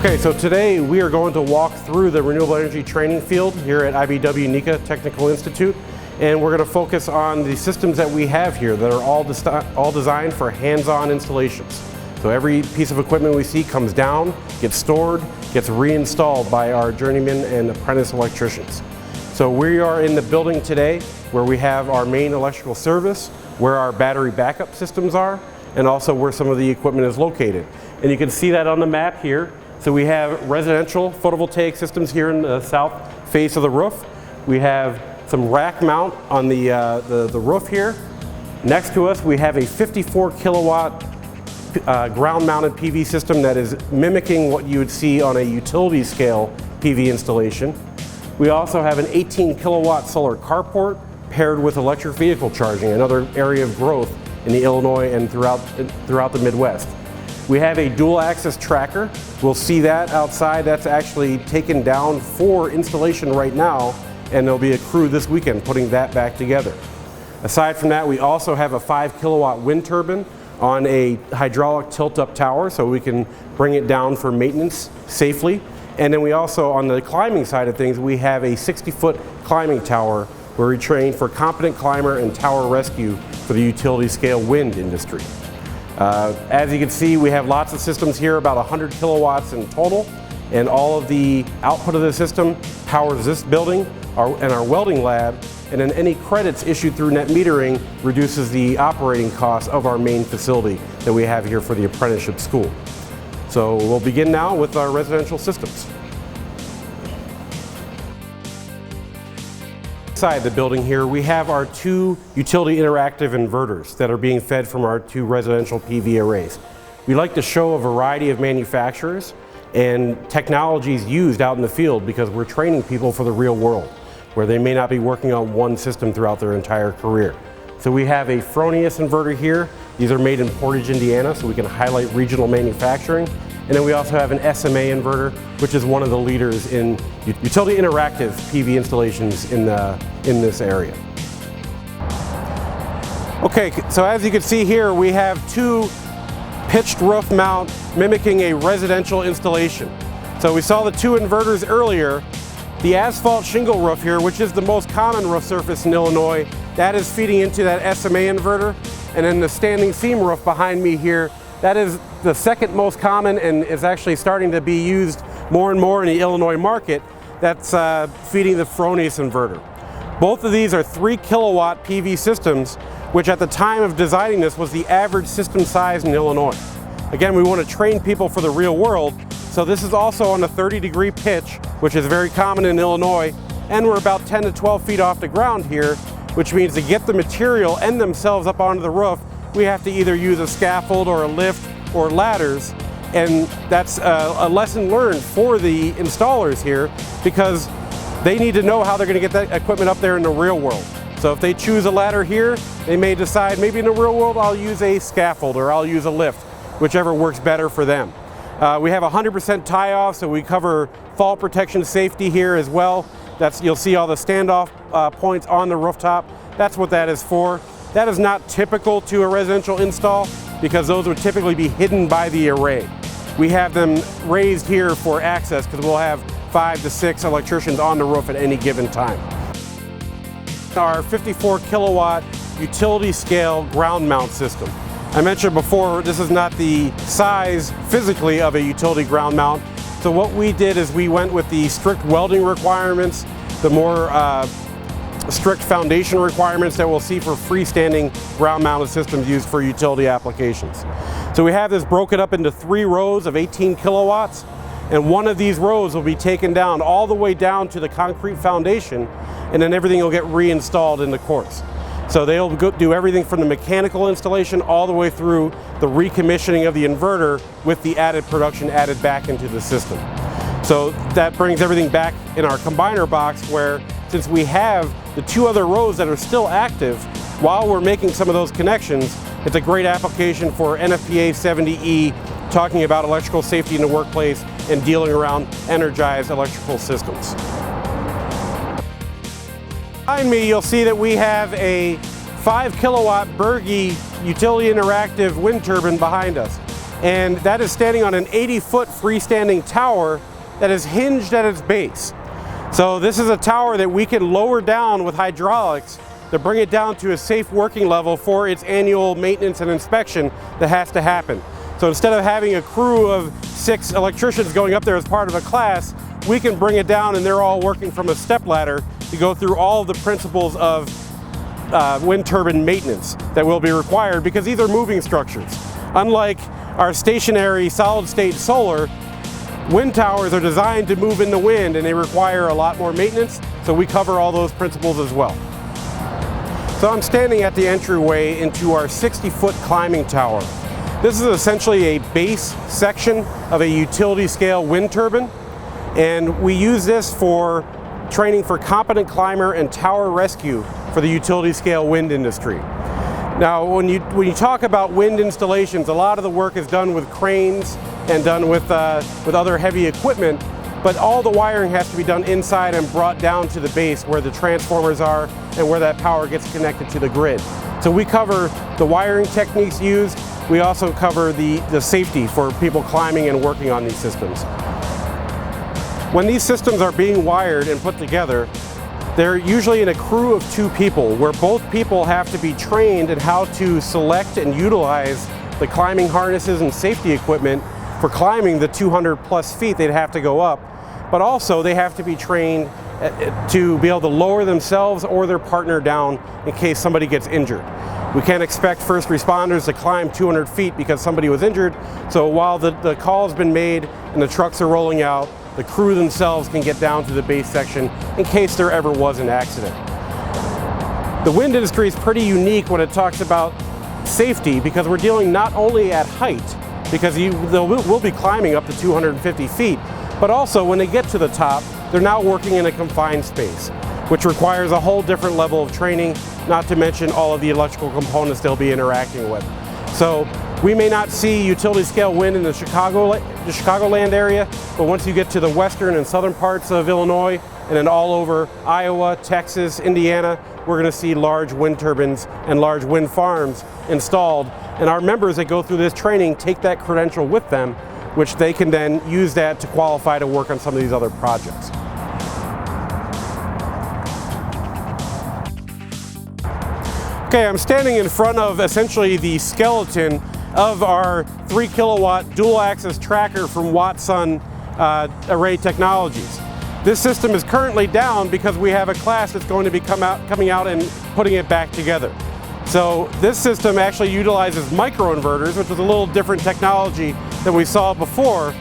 Okay, so today we are going to walk through the renewable energy training field here at IBEW NECA Technical Institute, and we're going to focus on the systems that we have here that are all designed for hands-on installations. So every piece of equipment we see comes down, gets stored, gets reinstalled by our journeyman and apprentice electricians. So we are in the building today where we have our main electrical service, where our battery backup systems are, and also where some of the equipment is located. And you can see that on the map here. So we have residential photovoltaic systems here in the south face of the roof. We have some rack mount on the roof here. Next to us we have a 54 kilowatt ground mounted PV system that is mimicking what you would see on a utility scale PV installation. We also have an 18 kilowatt solar carport paired with electric vehicle charging, another area of growth in the Illinois and throughout the Midwest. We have a dual axis tracker. We'll see that outside. That's actually taken down for installation right now, and there'll be a crew this weekend putting that back together. Aside from that, we also have a 5 kilowatt wind turbine on a hydraulic tilt-up tower, so we can bring it down for maintenance safely. And then we also, on the climbing side of things, we have a 60-foot climbing tower where we train for competent climber and tower rescue for the utility scale wind industry. As you can see, we have lots of systems here, about 100 kilowatts in total, and all of the output of the system powers this building and our welding lab, and then any credits issued through net metering reduces the operating costs of our main facility that we have here for the apprenticeship school. So we'll begin now with our residential systems. Inside the building here, we have our two utility interactive inverters that are being fed from our two residential PV arrays. We like to show a variety of manufacturers and technologies used out in the field because we're training people for the real world, where they may not be working on one system throughout their entire career. So we have a Fronius inverter here. These are made in Portage, Indiana, so we can highlight regional manufacturing. And then we also have an SMA inverter, which is one of the leaders in utility interactive PV installations in this area. Okay, so as you can see here, we have two pitched roof mount mimicking a residential installation. So we saw the two inverters earlier. The asphalt shingle roof here, which is the most common roof surface in Illinois, that is feeding into that SMA inverter. And then the standing seam roof behind me here, that is the second most common and is actually starting to be used more and more in the Illinois market. That's feeding the Fronius inverter. Both of these are 3 kilowatt PV systems, which at the time of designing this was the average system size in Illinois. Again, we want to train people for the real world, so this is also on a 30-degree pitch, which is very common in Illinois, and we're about 10 to 12 feet off the ground here, which means to get the material and themselves up onto the roof, we have to either use a scaffold or a lift or ladders, and that's a lesson learned for the installers here because they need to know how they're going to get that equipment up there in the real world. So if they choose a ladder here, they may decide maybe in the real world I'll use a scaffold or I'll use a lift, whichever works better for them. We have 100% tie-off, so we cover fall protection safety here as well. You'll see all the standoff points on the rooftop. That's what that is for. That is not typical to a residential install because those would typically be hidden by the array. We have them raised here for access because we'll have 5 to 6 electricians on the roof at any given time. Our 54 kilowatt utility scale ground mount system. I mentioned before, this is not the size physically of a utility ground mount. So what we did is we went with the strict welding requirements, the more strict foundation requirements that we'll see for freestanding ground mounted systems used for utility applications. So we have this broken up into 3 rows of 18 kilowatts, and one of these rows will be taken down all the way down to the concrete foundation, and then everything will get reinstalled in the course. So they'll do everything from the mechanical installation all the way through the recommissioning of the inverter with the added production added back into the system. So that brings everything back in our combiner box where, since we have the 2 other rows that are still active while we're making some of those connections, it's a great application for NFPA 70E, talking about electrical safety in the workplace and dealing around energized electrical systems. Behind me, you'll see that we have a 5 kilowatt Berge utility interactive wind turbine behind us. and that is standing on an 80-foot freestanding tower that is hinged at its base. So this is a tower that we can lower down with hydraulics to bring it down to a safe working level for its annual maintenance and inspection that has to happen. So instead of having a crew of 6 electricians going up there as part of a class, we can bring it down and they're all working from a step ladder to go through all of the principles of wind turbine maintenance that will be required, because these are moving structures. Unlike our stationary solid state solar, wind towers are designed to move in the wind and they require a lot more maintenance, so we cover all those principles as well. So I'm standing at the entryway into our 60-foot climbing tower. This is essentially a base section of a utility scale wind turbine, and we use this for training for competent climber and tower rescue for the utility scale wind industry. Now, when you talk about wind installations, a lot of the work is done with cranes and done with other heavy equipment, but all the wiring has to be done inside and brought down to the base where the transformers are and where that power gets connected to the grid. So we cover the wiring techniques used. We also cover the safety for people climbing and working on these systems. When these systems are being wired and put together, they're usually in a crew of 2 people, where both people have to be trained in how to select and utilize the climbing harnesses and safety equipment for climbing the 200+ feet they'd have to go up, but also they have to be trained to be able to lower themselves or their partner down in case somebody gets injured. We can't expect first responders to climb 200 feet because somebody was injured, so while the call has been made and the trucks are rolling out, the crew themselves can get down to the base section in case there ever was an accident. The wind industry is pretty unique when it talks about safety, because we're dealing not only at height, because we'll be climbing up to 250 feet, but also when they get to the top, they're now working in a confined space, which requires a whole different level of training, not to mention all of the electrical components they'll be interacting with. So we may not see utility scale wind in the Chicagoland area, but once you get to the western and southern parts of Illinois, and then all over Iowa, Texas, Indiana, we're going to see large wind turbines and large wind farms installed. And our members that go through this training take that credential with them, which they can then use that to qualify to work on some of these other projects. Okay, I'm standing in front of essentially the skeleton of our 3 kilowatt dual axis tracker from Watson Array Technologies. This system is currently down because we have a class that's going to be coming out and putting it back together. So this system actually utilizes microinverters, which is a little different technology than we saw before.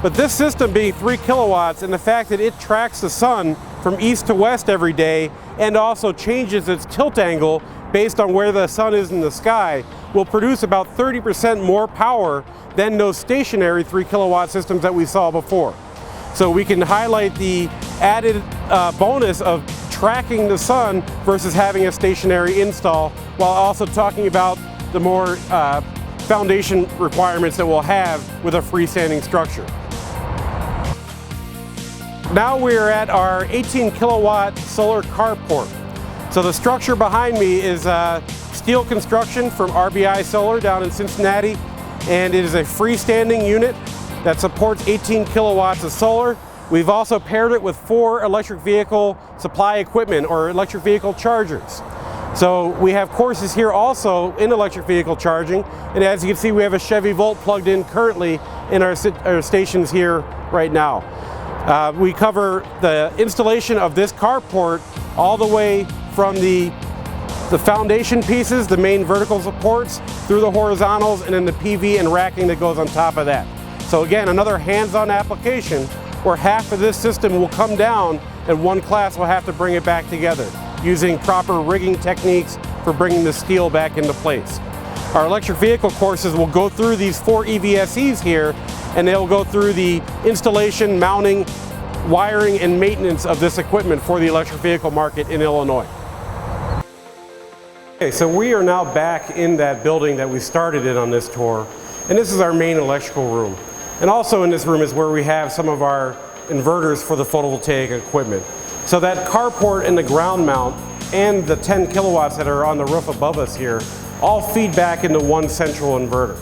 But this system being 3 kilowatts, and the fact that it tracks the sun from east to west every day and also changes its tilt angle based on where the sun is in the sky, will produce about 30% more power than those stationary 3 kilowatt systems that we saw before. So we can highlight the added bonus of tracking the sun versus having a stationary install, while also talking about the more foundation requirements that we'll have with a freestanding structure. Now we are at our 18 kilowatt solar carport. So the structure behind me is steel construction from RBI Solar down in Cincinnati, and it is a freestanding unit that supports 18 kilowatts of solar. We've also paired it with 4 electric vehicle supply equipment, or electric vehicle chargers. So we have courses here also in electric vehicle charging, and as you can see, we have a Chevy Volt plugged in currently in our stations here right now. We cover the installation of this carport all the way from the foundation pieces, the main vertical supports, through the horizontals, and then the PV and racking that goes on top of that. So again, another hands-on application where half of this system will come down and one class will have to bring it back together using proper rigging techniques for bringing the steel back into place. Our electric vehicle courses will go through these 4 EVSEs here, and they'll go through the installation, mounting, wiring, and maintenance of this equipment for the electric vehicle market in Illinois. Okay, so we are now back in that building that we started in on this tour, and this is our main electrical room. And also in this room is where we have some of our inverters for the photovoltaic equipment. So that carport and the ground mount and the 10 kilowatts that are on the roof above us here all feed back into one central inverter.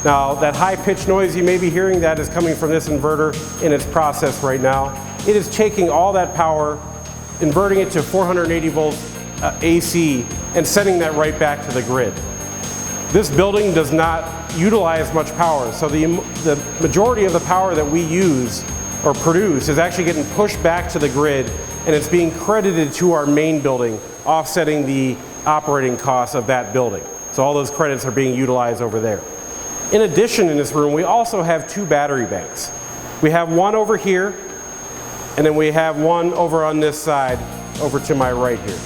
Now, that high-pitched noise you may be hearing, that is coming from this inverter in its process right now. It is taking all that power, inverting it to 480 volts AC, and sending that right back to the grid. This building does not utilize much power, so the majority of the power that we use or produce is actually getting pushed back to the grid, and it's being credited to our main building, offsetting the operating costs of that building. So all those credits are being utilized over there. In addition, in this room, we also have 2 battery banks. We have one over here, and then we have one over on this side, over to my right here.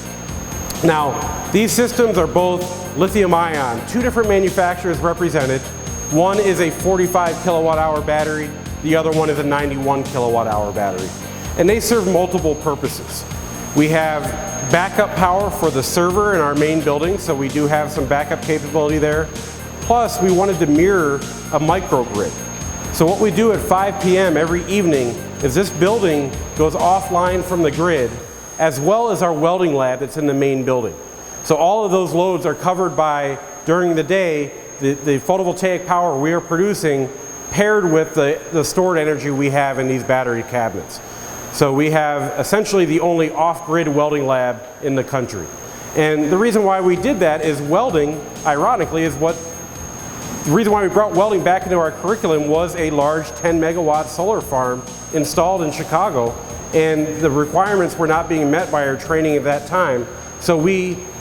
Now, these systems are both lithium-ion, 2 different manufacturers represented. One is a 45 kilowatt hour battery, the other one is a 91 kilowatt hour battery. And they serve multiple purposes. We have backup power for the server in our main building, so we do have some backup capability there. Plus, we wanted to mirror a microgrid. So what we do at 5 p.m. every evening is this building goes offline from the grid, as well as our welding lab that's in the main building. So all of those loads are covered by, during the day, the photovoltaic power we are producing paired with the stored energy we have in these battery cabinets. So we have essentially the only off-grid welding lab in the country. And the reason why we did that is welding, ironically, the reason why we brought welding back into our curriculum was a large 10 megawatt solar farm installed in Chicago, and the requirements were not being met by our training at that time. So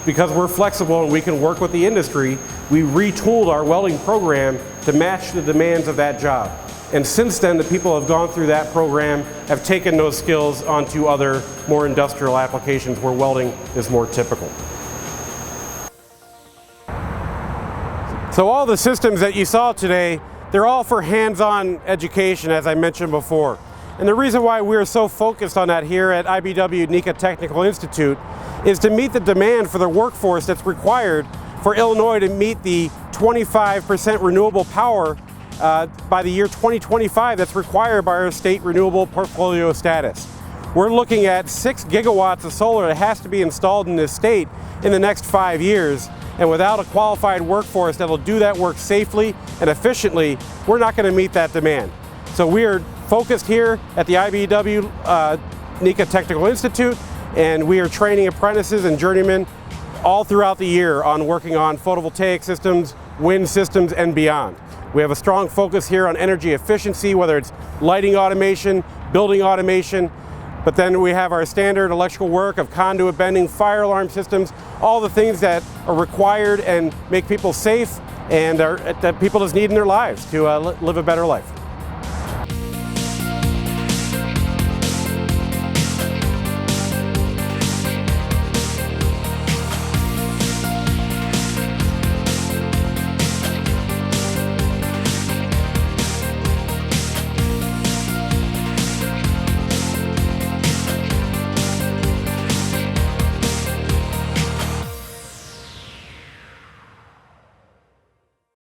because we're flexible and we can work with the industry, we retooled our welding program to match the demands of that job. And since then, the people have gone through that program, have taken those skills onto other more industrial applications where welding is more typical. So all the systems that you saw today, they're all for hands-on education, as I mentioned before. And the reason why we're so focused on that here at IBEW NECA Technical Institute is to meet the demand for the workforce that's required for Illinois to meet the 25% renewable power by the year 2025 that's required by our state renewable portfolio status. We're looking at 6 gigawatts of solar that has to be installed in this state in the next 5 years. And without a qualified workforce that'll do that work safely and efficiently, we're not going to meet that demand. So we are focused here at the IBEW NECA Technical Institute, and we are training apprentices and journeymen all throughout the year on working on photovoltaic systems, wind systems, and beyond. We have a strong focus here on energy efficiency, whether it's lighting automation, building automation, but then we have our standard electrical work of conduit bending, fire alarm systems, all the things that are required and make people safe and that people just need in their lives to live a better life.